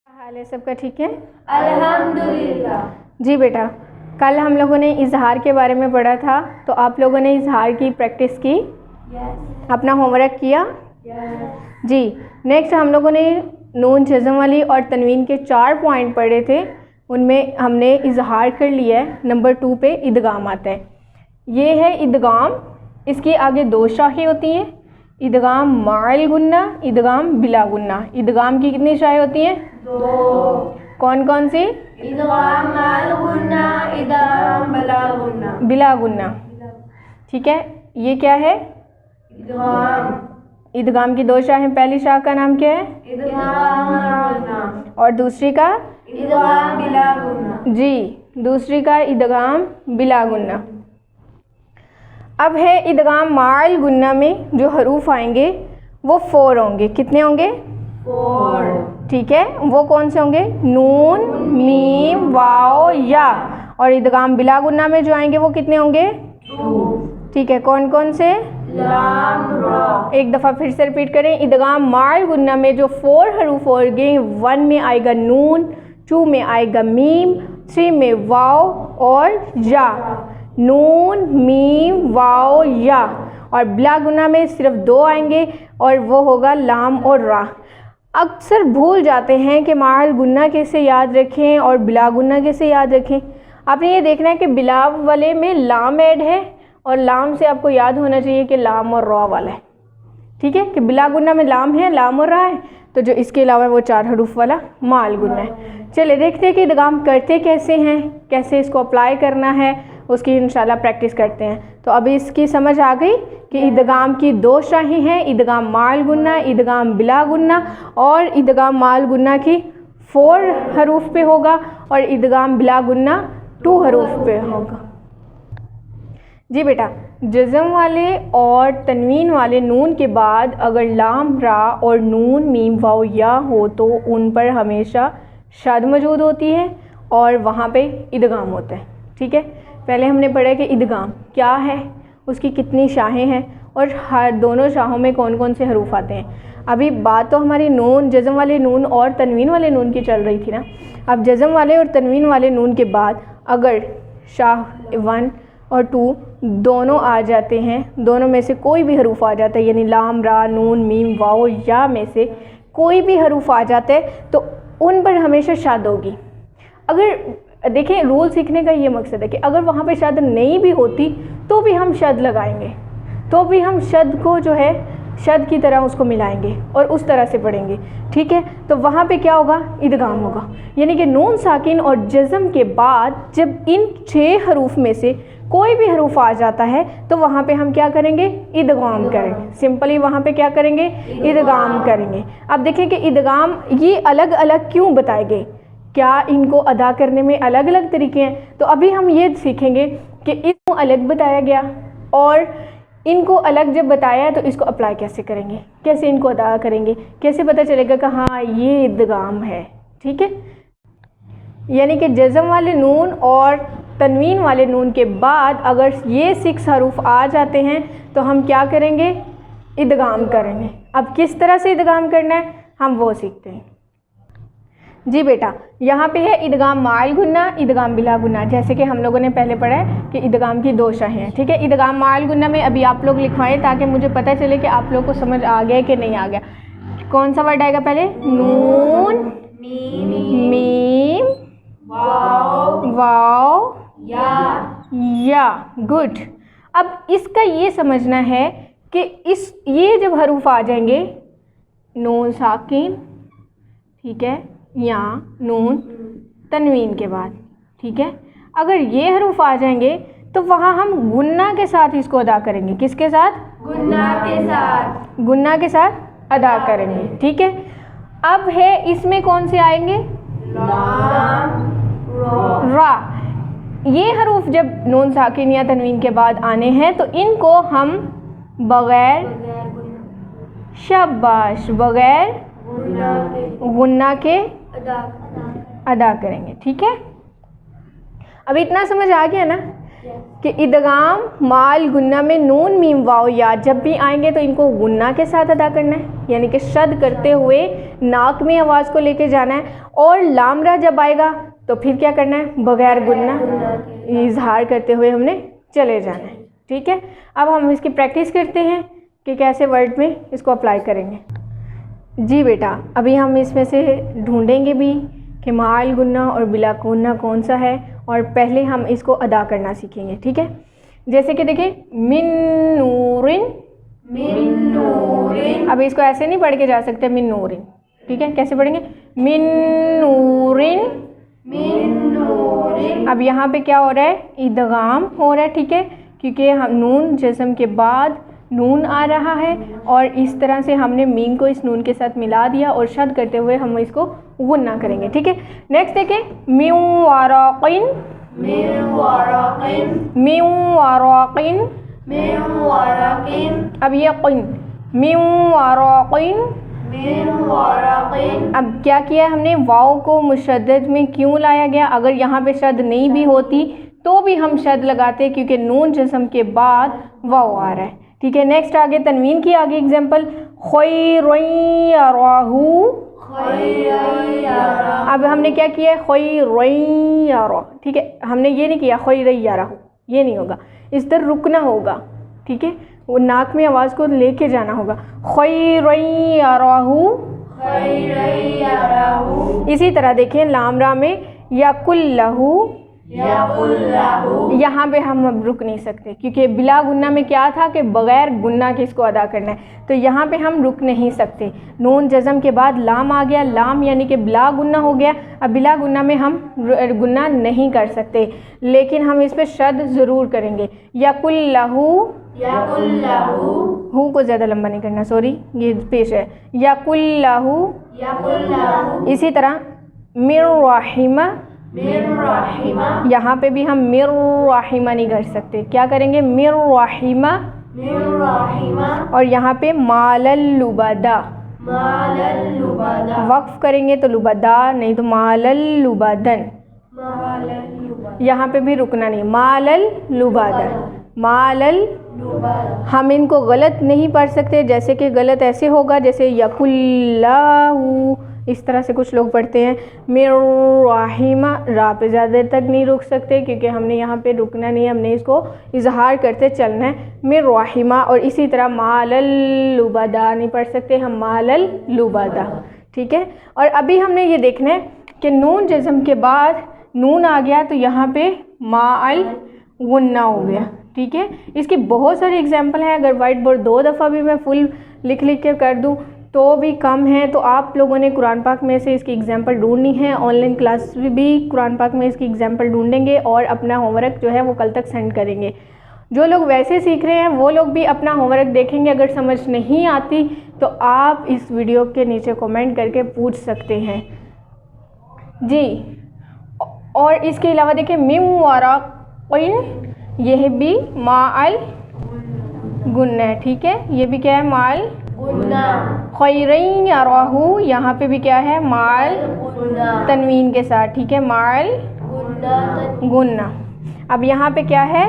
हाल है सबका? ठीक है, अल्हम्दुलिल्लाह। जी बेटा, कल हम लोगों ने इजहार के बारे में पढ़ा था, तो आप लोगों ने इजहार की प्रैक्टिस की? अपना होमवर्क किया? जी। नेक्स्ट हम लोगों ने नून जज़म वाली और तनवीन के 4 पॉइंट पढ़े थे, उनमें हमने इजहार कर लिया है। नंबर 2 पे इदगाम आता है। ये है इदगाम, इसकी आगे 2 शाखें होती हैं, इदगाम माल गुन्ना, इदगाम बिला गुन्ना। इदगाम की कितनी शाखें होती हैं? 2। कौन कौन सी? इदगाम माल गुन्ना, इदगाम बिला गुन्ना। बिला गुन्ना, ठीक है। ये क्या है? इदगाम की 2 शाखें। पहली शाख का नाम क्या है? इदगाम गुन्ना। और दूसरी का? इदगाम बिला गुन्ना। जी, दूसरी का इदगाम बिला गुन्ना। अब है इदगाम माल गुन्ना में जो हरूफ आएंगे वो 4 होंगे। कितने होंगे? 4। ठीक है, वो कौन से होंगे? नून, मीम, वाओ, या। और इदगाम बिला गुन्ना में जो आएंगे वो कितने होंगे? 2। ठीक है, कौन कौन से? लाम, रा। एक दफ़ा फिर से रिपीट करें। इदगाम माल गुन्ना में जो 4 हरूफ होंगे, 1 में आएगा नून, 2 में आएगा मीम, 3 में वाओ और या। नून, मीम, वाओ, या। और बिला गुन्ना में सिर्फ 2 आएंगे और वो होगा लाम और रा। अक्सर भूल जाते हैं कि माल गुन्ना कैसे याद रखें और बिला गुन्ना कैसे याद रखें। आपने ये देखना है कि बिला वाले में लाम ऐड है और लाम से आपको याद होना चाहिए कि लाम और रा वाला है। ठीक है, कि बिला गुन्ना में लाम है, लाम और रा है, तो जो इसके अलावा वो 4 हरूफ वाला माल गुन्ना है। चलिए देखते हैं कि इदगाम करते कैसे हैं, कैसे इसको अप्लाई करना है, उसकी इंशाल्लाह प्रैक्टिस करते हैं। तो अभी इसकी समझ आ गई कि इदगाम की 2 शाखें हैं, इदगाम माल गुन्ना, इदगाम बिला गुन्ना। और इदगाम माल गुन्ना की 4 हरूफ पे होगा और इदगाम बिला गुन्ना 2 हरूफ पे होगा। जी बेटा, जज़म वाले और तनवीन वाले नून के बाद अगर लाम, रा और नून, मीम, वाओ, या हो तो उन पर हमेशा शद मौजूद होती है और वहाँ पे इदगाम होता है। ठीक है, पहले हमने पढ़ा कि इदगाम क्या है, उसकी कितनी शाखें हैं और हर दोनों शाहों में कौन कौन से हरूफ आते हैं। अभी बात तो हमारी नून जज़म वाले नून और तनवीन वाले नून की चल रही थी ना। अब जज़म वाले और तनवीन वाले नून के बाद अगर शाह 1 और 2 दोनों आ जाते हैं, दोनों में से कोई भी हरूफ आ जाता है, यानी लाम, रा, नून, मीम, वाओ, या में से कोई भी हरूफ आ जाता है तो उन पर हमेशा शद होगी। अगर देखें, रूल सीखने का ये मकसद है कि अगर वहाँ पे शद नहीं भी होती तो भी हम शद लगाएंगे, तो भी हम शद को जो है शद की तरह उसको मिलाएंगे और उस तरह से पढ़ेंगे। ठीक है, तो वहाँ पे क्या होगा? इदगाम होगा। यानी कि नून साकिन और जज़म के बाद जब इन 6 हरूफ में से कोई भी हरूफ आ जाता है तो वहाँ पे हम क्या करेंगे? इदगाम करेंगे। सिंपली वहाँ पे क्या करेंगे? इदगाम करेंगे। अब देखें कि इदगाम ये अलग अलग क्यों बताए गए, क्या इनको अदा करने में अलग अलग तरीके हैं। तो अभी हम ये सीखेंगे कि इसको अलग बताया गया और इनको अलग जब बताया है तो इसको अप्लाई कैसे करेंगे, कैसे इनको अदा करेंगे, कैसे पता चलेगा कि हाँ ये इदगाम है। ठीक है, यानी कि जज़म वाले नून और तनवीन वाले नून के बाद अगर ये 6 हरूफ आ जाते हैं तो हम क्या करेंगे? इदगाम करेंगे। अब किस तरह से इदगाम करना है हम वो सीखते हैं। जी बेटा, यहाँ पे है इदगाम माल गुन्ना, इदगाम बिला गुन्ना। जैसे कि हम लोगों ने पहले पढ़ा है कि इदगाम की 2 शाखें हैं। ठीक है, इदगाम माल गुन्ना में अभी आप लोग लिखवाएं ताकि मुझे पता चले कि आप लोग को समझ आ गया कि नहीं आ गया। कौन सा वर्ड आएगा पहले? नून, मीम, वाओ, या। गुड। अब इसका ये समझना है कि ये जब हरूफ आ जाएंगे नून साकिन, ठीक है, या नून तनवीन के बाद, ठीक है, अगर ये हरूफ आ जाएंगे तो वहाँ हम गुन्ना के साथ इसको अदा करेंगे। किसके साथ? गुन्ना के साथ। गुन्ना के साथ अदा करेंगे। ठीक है, अब है इसमें कौन से आएंगे? लाम, रा। ये हरूफ जब नून साकिन या तनवीन के बाद आने हैं तो इनको हम बगैर शाबाश बगैर गुन्ना के अदा करेंगे। ठीक है, अब इतना समझ आ गया ना कि इदगाम माल गुन्ना में नून मीम वाव या जब भी आएंगे तो इनको गुन्ना के साथ अदा करना है, यानी कि शद करते हुए नाक में आवाज़ को लेके जाना है। और लामरा जब आएगा तो फिर क्या करना है, बगैर गुन्ना इजहार करते हुए हमने चले जाना है। ठीक है, अब हम इसकी प्रैक्टिस करते हैं कि कैसे वर्ड में इसको अप्लाई करेंगे। जी बेटा, अभी हम इसमें से ढूंढेंगे भी कि माल गुन्ना और बिला गुन्ना कौन सा है, और पहले हम इसको अदा करना सीखेंगे। ठीक है, जैसे कि देखिए मिन नूरिन, मिन नूरिन, अब इसको ऐसे नहीं पढ़ के जा सकते मिन नूरिन। ठीक है, कैसे पढ़ेंगे, मिन नूरिन, मिन नूरिन। अब यहाँ पे क्या हो रहा है, इदगाम हो रहा है। ठीक है, क्योंकि हम नून जिस्म के बाद नून आ रहा है और इस तरह से हमने मीम को इस नून के साथ मिला दिया और शद करते हुए हम इसको गुन्ना करेंगे। ठीक है, नेक्स्ट देखें, मिन वराक़िन, मिन वराक़िन, मिन वराक़िन, मिन वराक़िन, अब ये क़िन, मिन वराक़िन, मिन वराक़िन। अब क्या किया हमने, वाव को मुशद्दद में क्यों लाया गया, अगर यहाँ पे शद नहीं भी होती तो भी हम शद लगाते क्योंकि नून जिस्म के बाद वाव आ रहा है। ठीक है, नेक्स्ट आगे तनवीन की आगे एग्जाम्पल, खैरन यराहू, खैरन यराहू। अब हमने क्या किया है, खैरन यराहू। ठीक है, हमने ये नहीं किया खैरन यराहू, ये नहीं होगा, इस तरह रुकना होगा। ठीक है, वो नाक में आवाज़ को लेके जाना होगा, खैरन यराहू, खैरन यराहू। इसी तरह देखें लामरा में यकुल्लहू, यकुल्लहू। यहाँ पे हम अब रुक नहीं सकते क्योंकि बिला गुन्ना में क्या था कि बग़ैर गुन्ना के इसको अदा करना है, तो यहाँ पे हम रुक नहीं सकते। नून जज़म के बाद लाम आ गया, लाम यानी कि बिला गुन्ना हो गया। अब बिला गुन्ना में हम गुन्ना नहीं कर सकते, लेकिन हम इस पर शद ज़रूर करेंगे। यकुल्लहू, यकुल्लहू, हू को ज़्यादा लंबा नहीं करना, सॉरी ये पेश है, यकुल्लहू। यकुल्लहू। इसी तरह मिर रहिमा, मिर रहिमा, यहाँ पे भी हम मिर रहिमा नहीं कर सकते, क्या करेंगे, मिर रहिमा। मिर रहिमा। और यहाँ पे मालल लुबदा, मालल लुबदा, वक्फ करेंगे तो लुबदा नहीं तो मालल लुबदन, मालल लुबदा, यहाँ पे भी रुकना नहीं, मालल लुबदन, मालल। लुबदा। हम इनको गलत नहीं पढ़ सकते, जैसे कि गलत ऐसे होगा जैसे यकुल्लाहू, इस तरह से कुछ लोग पढ़ते हैं। मिर रहिमा, रा पे ज़्यादा देर तक नहीं रुक सकते क्योंकि हमने यहाँ पे रुकना नहीं, हमने इसको इजहार करते चलना है, मिर रहिमा। और इसी तरह मालल लुबदा नहीं पढ़ सकते हम, मालल लुबदा। ठीक है, और अभी हमने ये देखना है कि नून जिस्म के बाद नून आ गया तो यहाँ पे माल गुन्ना हो गया। ठीक है, इसकी बहुत सारी एग्जाम्पल हैं, अगर वाइट बोर्ड 2 दफ़ा भी मैं फुल लिख के कर दूँ तो भी कम है। तो आप लोगों ने कुरान पाक में से इसकी एग्जाम्पल ढूंढनी है, ऑनलाइन क्लास भी कुरान पाक में इसकी एग्जाम्पल ढूंढेंगे और अपना होमवर्क जो है वो कल तक सेंड करेंगे। जो लोग वैसे सीख रहे हैं वो लोग भी अपना होमवर्क देखेंगे, अगर समझ नहीं आती तो आप इस वीडियो के नीचे कमेंट करके पूछ सकते हैं जी। और इसके अलावा देखिए मिन वराक़िन, यह भी माल गुन्ना है। ठीक है, ये भी क्या है, माल गुन्ना। खैरन यराहू, यहाँ पे भी क्या है, माल गुन्ना, तनवीन के साथ। ठीक है, माल गुन्ना, गुन्ना। अब यहाँ पे क्या है,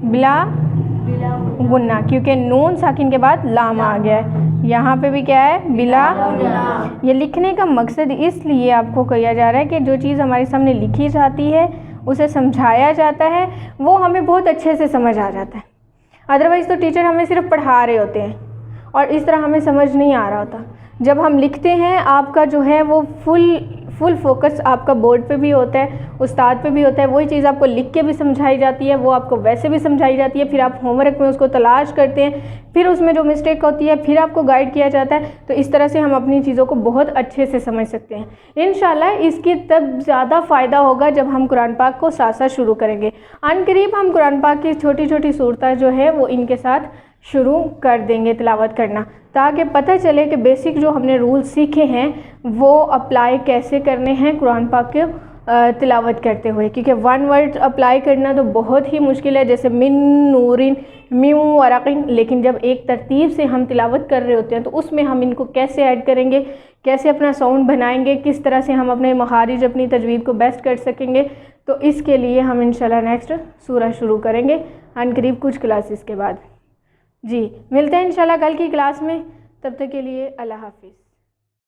बिला बिला गुन्ना, क्योंकि नून साकिन के बाद लाम आ गया है। यहाँ पे भी क्या है, बिला। गुन्ना। ये लिखने का मकसद इसलिए आपको किया जा रहा है कि जो चीज़ हमारे सामने लिखी जाती है उसे समझाया जाता है, वो हमें बहुत अच्छे से समझ आ जाता है। अदरवाइज़ तो टीचर हमें सिर्फ पढ़ा रहे होते हैं और इस तरह हमें समझ नहीं आ रहा होता। जब हम लिखते हैं आपका जो है वो फुल फोकस आपका बोर्ड पे भी होता है, उस्ताद पे भी होता है, वही चीज़ आपको लिख के भी समझाई जाती है, वो आपको वैसे भी समझाई जाती है, फिर आप होमवर्क में उसको तलाश करते हैं, फिर उसमें जो मिस्टेक होती है फिर आपको गाइड किया जाता है। तो इस तरह से हम अपनी चीज़ों को बहुत अच्छे से समझ सकते हैं। इंशाल्लाह इसकी तब ज़्यादा फ़ायदा होगा जब हम कुरान पाक को साथ साथ शुरू करेंगे। अनकरीब हम कुरान पाक की छोटी छोटी सूरतें जो है वो इनके साथ शुरू कर देंगे तिलावत करना, ताकि पता चले कि बेसिक जो हमने रूल सीखे हैं वो अप्लाई कैसे करने हैं कुरान पाक के तिलावत करते हुए, क्योंकि वन वर्ड अप्लाई करना तो बहुत ही मुश्किल है, जैसे मिन नूरिन, म्यू वरक़िन, लेकिन जब एक तरतीब से हम तिलावत कर रहे होते हैं तो उसमें हम इनको कैसे ऐड करेंगे, कैसे अपना साउंड बनाएंगे, किस तरह से हम अपने मखारिज, अपनी तजवीद को बेस्ट कर सकेंगे, तो इसके लिए हम इंशाल्लाह नेक्स्ट सूरह शुरू करेंगे अनकरीब कुछ क्लासेस के बाद। जी मिलते हैं इंशाल्लाह कल की क्लास में, तब तक के लिए अल्लाह हाफिज़।